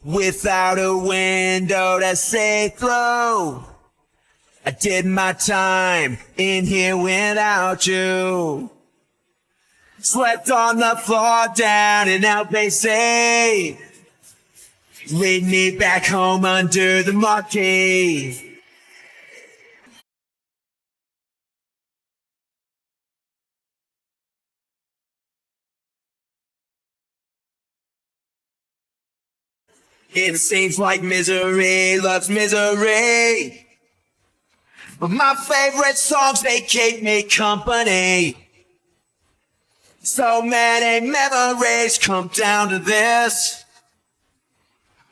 without a window to see through. I did my time in here without you. Slept on the floor down in LBC. Lead me back home under the marquee. It seems like misery loves misery, but my favorite songs, they keep me company. So many memories come down to this.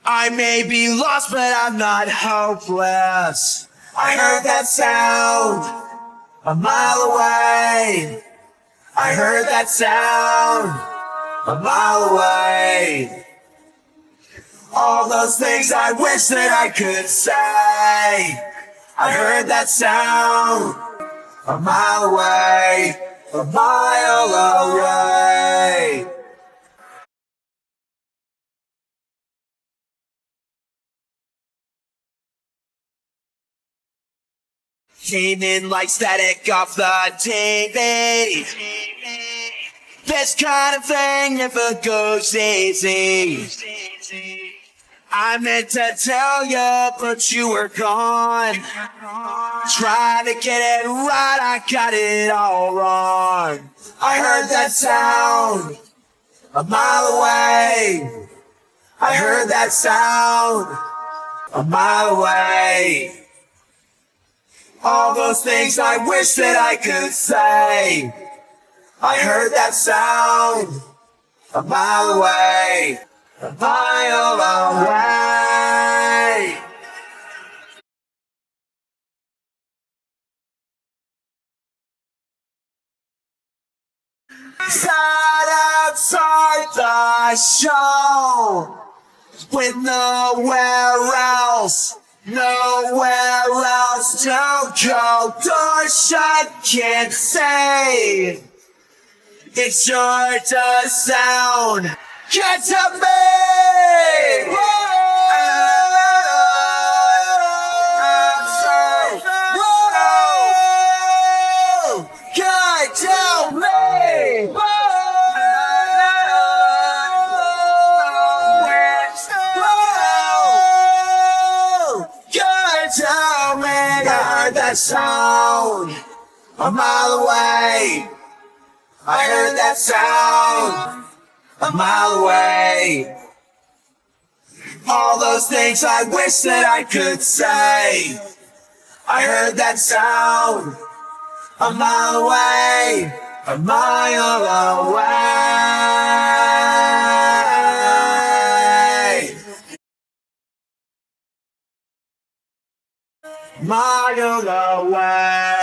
I may be lost, but I'm not hopeless. I heard that sound a mile away. I heard that sound a mile away. All those things I wish that I could say. I heard that sound a mile away, a mile away. Came in like static off the TV. This kind of thing never goes easy. I meant to tell you, but you were gone. Trying to get it right, I got it all wrong. I heard that sound a mile away. I heard that sound a mile away. All those things I wish that I could say. I heard that sound a mile away, a mile away. Sat outside the show with nowhere else to go. Door shut, can't say. It sure does sound good to me. Good to me. Tell me, I heard that sound a mile away. I heard that sound a mile away. All those things I wish that I could say. I heard that sound a mile away, a mile away. Mile away.